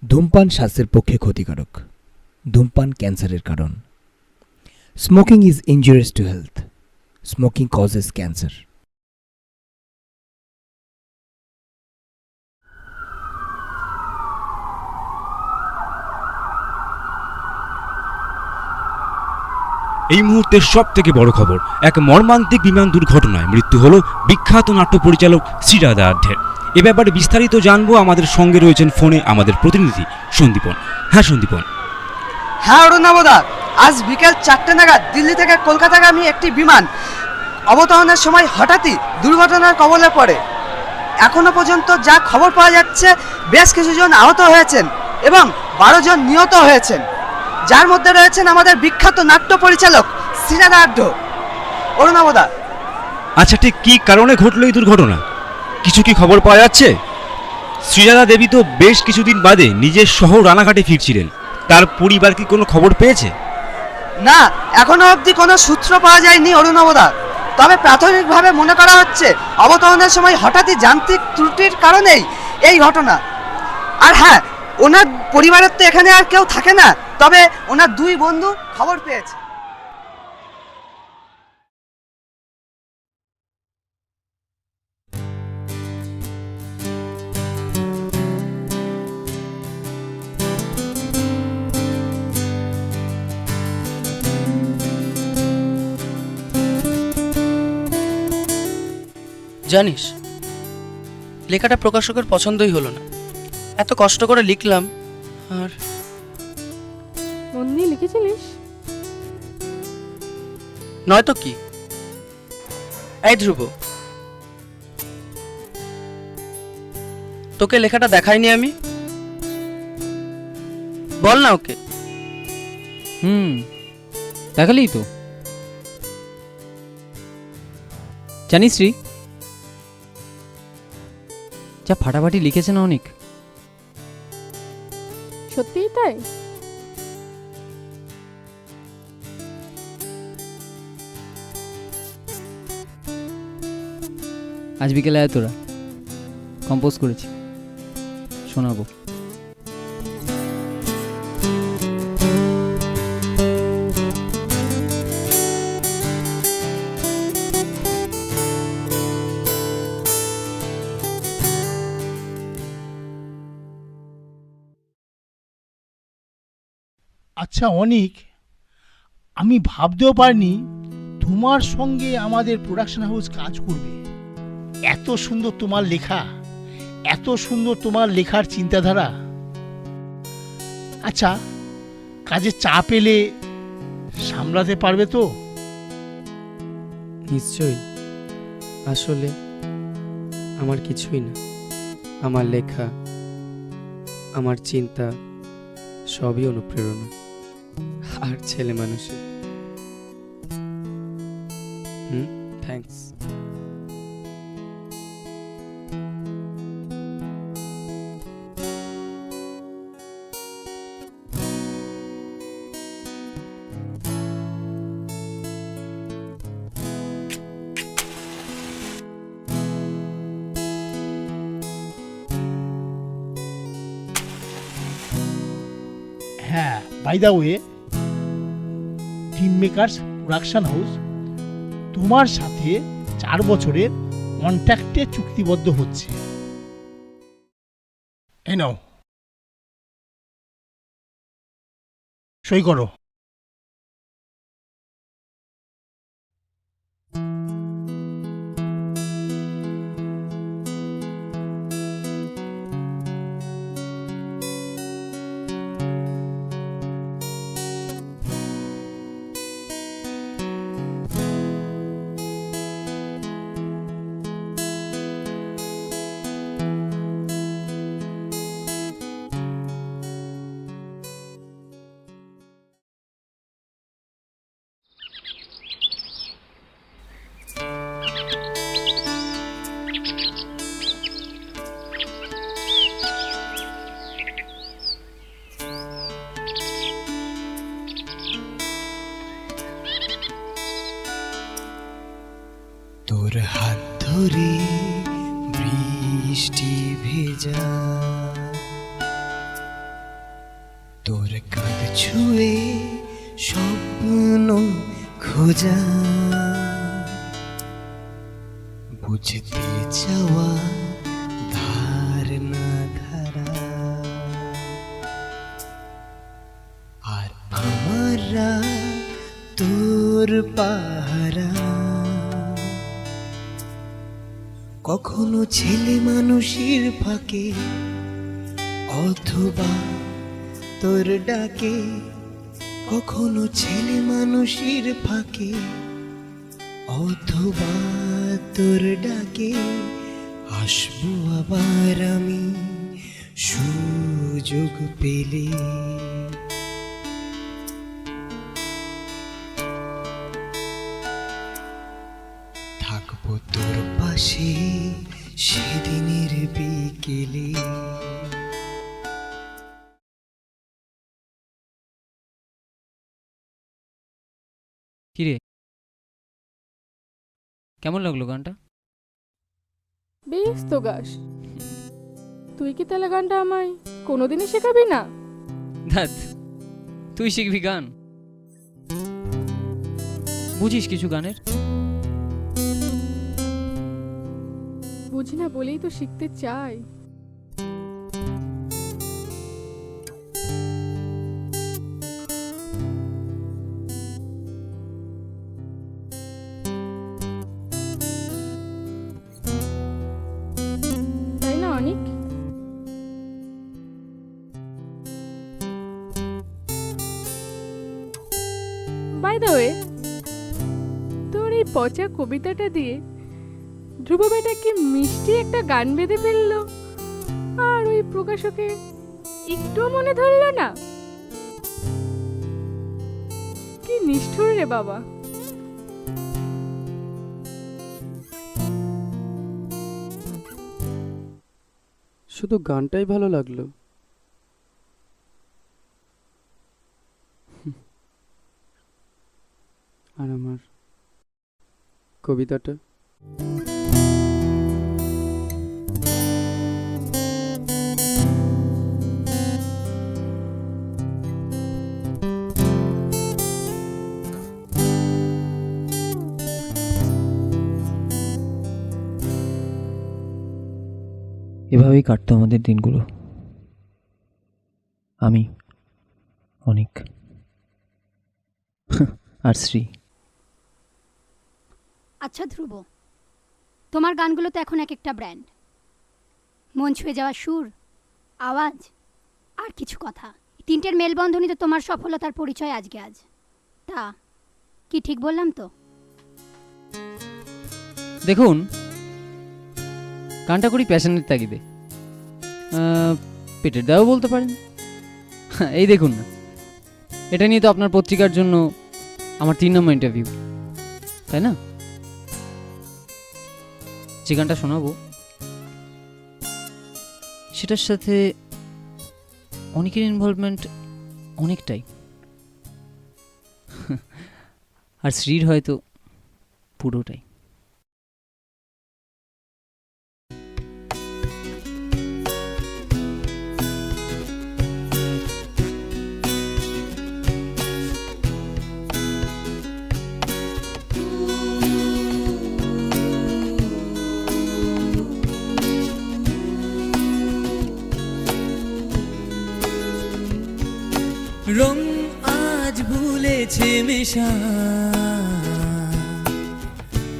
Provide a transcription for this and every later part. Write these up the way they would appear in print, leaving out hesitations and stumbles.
ধূমপান স্বাস্থ্যের পক্ষে ক্ষতিকারক। ধূমপান ক্যান্সারের কারণ। Smoking is injurious to health. Smoking causes cancer. এই মুহূর্তের সব থেকে বড় খবর, এক মর্মান্তিক বিমান দুর্ঘটনায় মৃত্যু হলো বিখ্যাত নাট্য পরিচালক শ্রীরাধা আঢ্যের। এ ব্যাপারে বিস্তারিত জানবো। আমাদের সঙ্গে রয়েছেন ফোনে আমাদের প্রতিনিধি সন্দীপন। হ্যাঁ সন্দীপন। হ্যাঁ অরুণাবদা, আজ বিকেল 4টে নাগাদ দিল্লি থেকে কলকাতাগামী একটি বিমান অবতরণের সময় হঠাৎই দুর্ঘটনার কবলে পড়ে। এখনো পর্যন্ত যা খবর পাওয়া যাচ্ছে, বেশ কিছুজন আহত হয়েছেন এবং 12 জন নিহত হয়েছেন, যার মধ্যে রয়েছেন আমাদের বিখ্যাত নাট্য পরিচালক শ্রীরাধা আঢ্য। অরুণাবদা, আচ্ছা, ঠিক কী কারণে ঘটলো এই দুর্ঘটনা? কিছু কি খবর পাওয়া যাচ্ছে? শ্রীরাধা দেবী তো বেশ কিছুদিন বাদে নিজের শহর রানাঘাটে ফিরছিলেন। তার পরিবার কি কোনো খবর পেয়েছে? না, এখনো অবধি কোনো সূত্র পাওয়া যায়নি অরুণাবদা। তবে প্রাথমিকভাবে মনে করা হচ্ছে অবতরণের সময় হঠাৎই যান্ত্রিক ত্রুটির কারণেই এই ঘটনা। আর হ্যাঁ, ওনার পরিবারের তো এখানে আর কেউ থাকে না, তবে ওনার 2 বন্ধু খবর পেয়েছে। জানিস, লেখাটা প্রকাশকের পছন্দই হলো না। এত কষ্ট করে লিখলাম, আর মন দিয়ে লিখেছিলিস? নয়তো কি। এই ধ্রুব, তোকে লেখাটা দেখাইনি আমি? বল না ওকে। দেখালি তো। জানিস রে, যা ফাটাফাটি লিখেছে না অনেক। সত্যিই তাই? আজ বিকেলে আয়, তোরা কম্পোজ করেছি, শোনাবো। আচ্ছা অনিক, আমি ভাবতেও পারিনি তোমার সঙ্গে আমাদের প্রোডাকশন হাউস কাজ করবে। এত সুন্দর তোমার লেখা, এত সুন্দর তোমার লেখার চিন্তাধারা। আচ্ছা, কাজে চাপ এলে সামলাতে পারবে তো? নিশ্চয়ই। আসলে আমার কিছুই না, আমার লেখা, আমার চিন্তা সবই অনুপ্রেরণা আর ছেলে মানুষের। থ্যাঙ্কস। হ্যাঁ, by the way, team makers production house তোমার সাথে 4 বছরের কন্ট্রাক্টে চুক্তিবদ্ধ হচ্ছে। এই নাও, সই করো। তোর হাত ধরে বৃষ্টি ভেজা তোর কাঁধ ছুঁয়ে স্বপ্ন খোঁজা, বুঝতে চাওয়া ধার না ধারা, আর আমারা তোর পাহারা। কখনো ছেলে মানুষের ফাঁকে অথবা তোর ডাকে, কখনো ছেলে মানুষের ফাঁকে অথবা তোর ডাকে, আসবো আবার আমি সুযোগ পেলে। থাকবো তোর পাশে সেদিনের বিকেলে। কিরে, কেমন লাগলো গানটা? বেশ তো গাস। তুই কি তাহলে গানটা আমায় কোনোদিনই শেখাবি না? ধ্যাৎ, তুই শিখবি গান? বুঝিস কিছু গানের? বুঝি না বলেই তো শিখতে চাই। তাই না অনিক? বাই দ্য ওয়ে, তোর এই পচা কবিতাটা দিয়ে ধ্রুব বেটা কি মিষ্টি একটা গান বেঁধে ফেললো, আর ওই প্রকাশকে একটুও মনে ধরলো না। কি নিষ্ঠুর রে বাবা। শুধু গানটাই ভালো লাগলো। আর আমার কবিতাটা এভাবেই কাটতো আমাদের দিনগুলো। আমি, অনিক আর শ্রী। আচ্ছা ধ্রুব, তোমার গানগুলো তো এখন এক একটা ব্র্যান্ড। মন ছুঁয়ে যাওয়া সুর, আওয়াজ আর কিছু কথা, তিনটের মেলবন্ধনী তো তোমার সফলতার পরিচয় আজকে আজ। তা কি ঠিক বললাম তো? দেখুন, গানটা করি প্যাশনের তাগিদে, পেটের দাও বলতে পারেন। এই দেখুন না, এটা নিয়ে তো আপনার পত্রিকার জন্য আমার 3 নম্বর ইন্টারভিউ, তাই না? যে গানটা শোনাবো সেটার সাথে অনেকের ইনভলভমেন্ট অনেকটাই, আর শ্রীর হয়তো পুরোটাই। রং আজ ভুলেছে মেশা,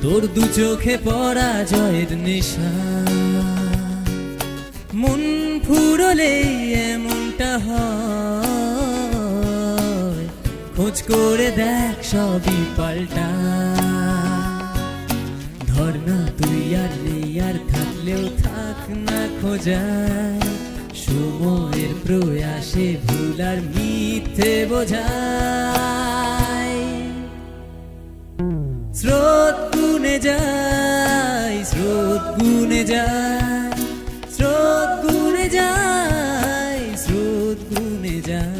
তোর দু চোখে পরাজয়ের নেশা। মন ফুরলে এমনটা হয়, খোঁজ করে দেখ সবই পাল্টা। ধর না তুই আর নেই, আর থাকলেও থাক না খোঁজায়। সময়ের প্রয়াসে ভুল আর মিথ্যে বোঝায়। স্রোত গুনে যায়, স্রোত গুনে যায়, স্রোত গুনে যায়, স্রোত গুনে যায়।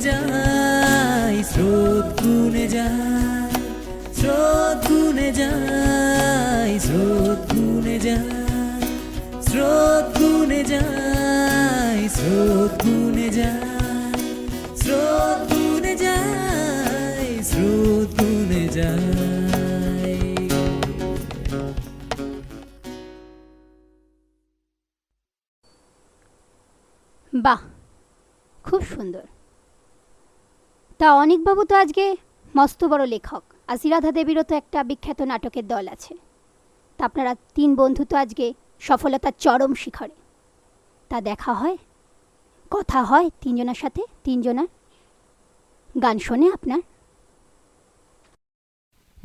যায়, স্রোত গুনে যায়, স্রোত গুনে যায়, স্রোত গুনে যায়, স্রোত গুনে যায়, স্রোত গুনে যায়, স্রোত গুনে যায়, স্রোত গুনে যায়। বাহ, খুব সুন্দর। তা অনিকবাবু তো আজকে মস্ত বড় লেখক, আর শ্রীরাধা দেবীরও তো একটা বিখ্যাত নাটকের দল আছে। তা আপনারা 3 বন্ধু তো আজকে সফলতার চরম শিখরে। তা দেখা হয়, কথা হয় 3 জনের সাথে, 3 জনার গান শোনে আপনার?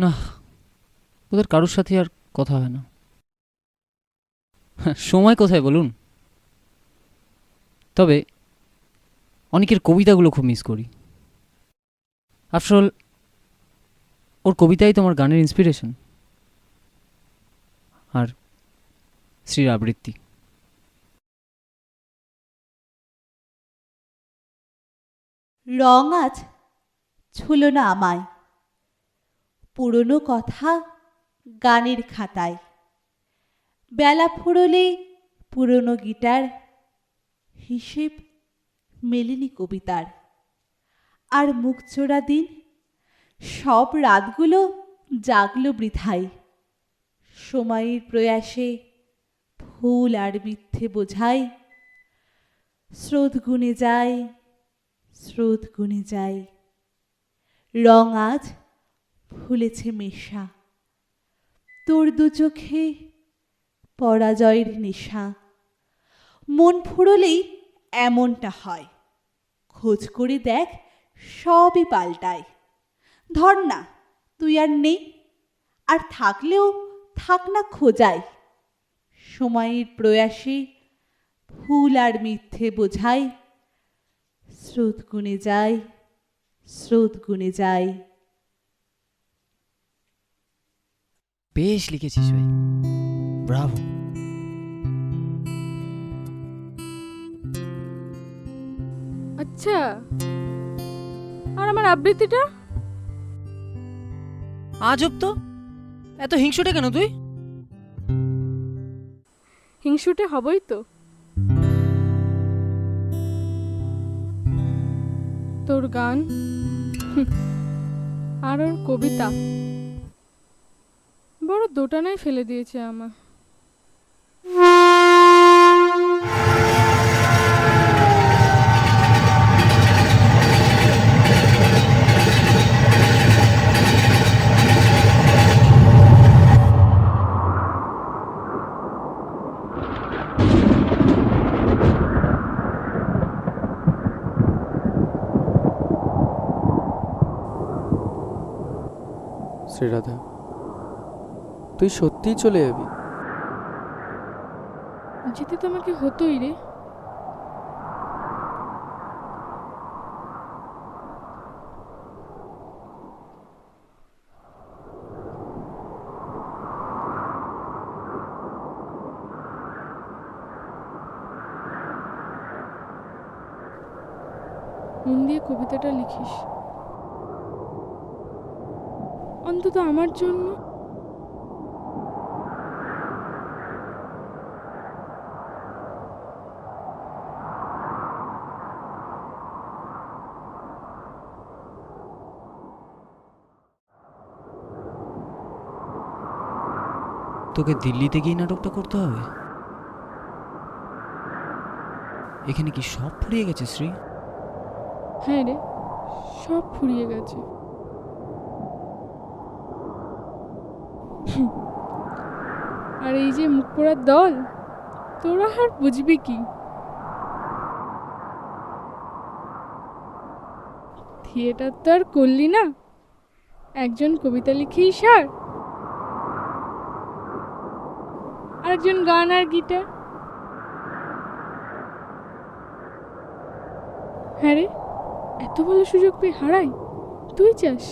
না, ওদের কারোর সাথে আর কথা হয় না। সময় কোথায় বলুন? তবে অনেকের কবিতাগুলো খুব মিস করি। আফটারঅল ওর কবিতাই তো আমার গানের ইন্সপিরেশন আর শ্রীর আবৃত্তি। রং আজ ছুলো না আমায়, পুরনো কথা গানের খাতায়। বেলা ফুরলে পুরনো গিটার, হিসেব মেলেনি কবিতার। আর মুখচোরা দিন, সব রাতগুলো জাগলো বৃথায়। সময়ের প্রয়াসে ভুল আর মিথ্যে বোঝাই, স্রোত গুনে যায়, স্রোত গুনে যায়। রং আজ ভুলেছে মেশা, তোর 2 চোখে পরাজয়ের নেশা। মন ফুরলেই এমনটা হয়, খোঁজ করে দেখ সবই পাল্টায়। ধর না তুই আর নেই, আর থাকলেও থাক না খোঁজায়। সময়ের প্রয়াসে ভুল আর মিথ্যে বোঝাই, স্রোত গুনে যায়, স্রোত গুনে যায়। বেশ লিখেছিস ভাই, ব্রাভো। আচ্ছা, আর আমার আবৃত্তিটা? আজব তো, এত হিংসুটে কেন তুই? হিংসুটে হবই তো। তোর গান আর ওর কবিতা বড় দোটানায় ফেলে দিয়েছে আমার। শ্রীরাধা, তুই সত্যিই চলে যাবি? যেতে তো আমাকে হতোই রে। মন দিয়ে কবিতাটা লিখিস, অন্তত আমার জন্য। তোকে দিল্লিতে গিয়ে নাটকটা করতে হবে? এখানে কি সব ফুরিয়ে গেছে শ্রী? হ্যাঁ রে, সব ফুরিয়ে গেছে। আর এই যে মুখ পোড়ার দল, তোরা আর বুঝবি কি? থিয়েটার তো আর করলি না, একজন কবিতা লিখেই সার, আরেকজন গান আর গিটার। হ্যাঁ রে, এত ভালো সুযোগ পেয়ে হারাই? তুই চাস?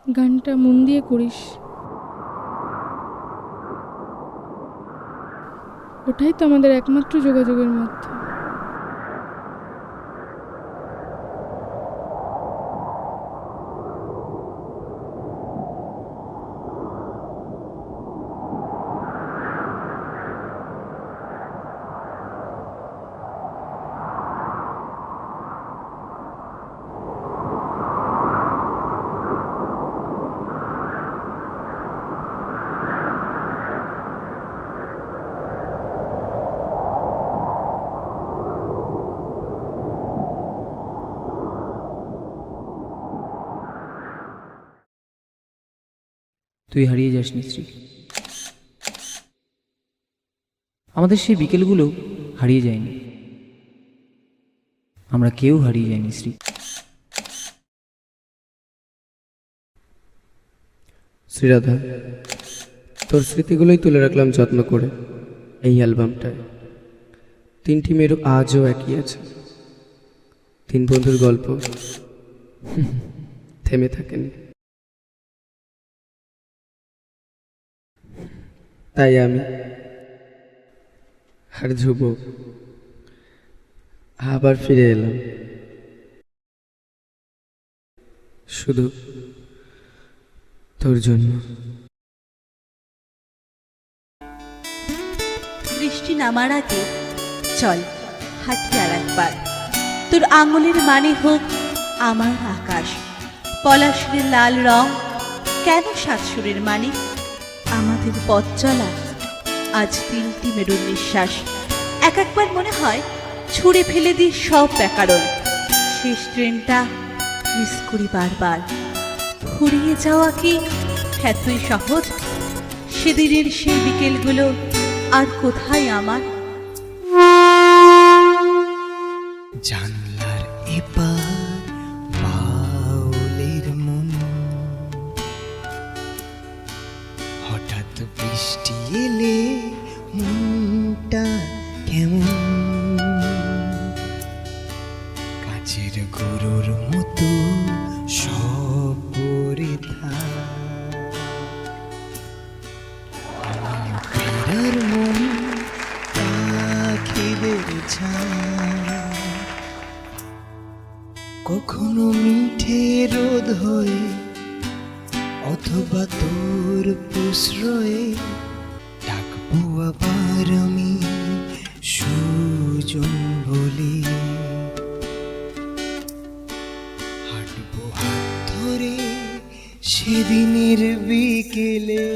গানটা মন দিয়ে করিস। ওটাই তো আমাদের একমাত্র যোগাযোগের মাধ্যম। তুই হারিয়ে যাসনি শ্রী। আমাদের সেই বিকেলগুলো হারিয়ে যায়নি, আমরা কেউ হারিয়ে যায়নি শ্রী। শ্রীরাধা, তোর স্মৃতিগুলোই তুলে রাখলাম যত্ন করে এই অ্যালবামটায়। 3টি মেরু আজও একই আছে, 3 বন্ধুর গল্প থেমে থাকেনি। তাই আমি আর ধ্রুব আবার ফিরে এলাম, শুধু তোর জন্য। বৃষ্টি নামার আগে চল হাঁটি আর একবার। তোর আঙুলের মানে হোক আমার আকাশ, পলাশের লাল রং কেন সাতসুরের মানে। আমাদের পথ চলা আজ 3টি মেরুর নিঃশ্বাস। একবার মনে হয় ছুঁড়ে ফেলে দিই সব ব্যাকরণ, শেষ ট্রেনটা মিস করি বারবার। ফুরিয়ে যাওয়া কি এতই সহজ? সেদিনের সেই বিকেলগুলো আর কোথায় আমার? জানলার এপার বাউলের মন, হঠাৎ বৃষ্টি এলে মনটা কেমন কাচের গরুর মতো সব পরে ফেরার মন পাখিদের ছায়, কখনো মিঠে রোদ হয়ে অথবা তোর প্রশ্রয়ে ডাকবো আবার আমি সুজন বলি। হাঁটবো হাত ধরে সেদিনের বিকেলে।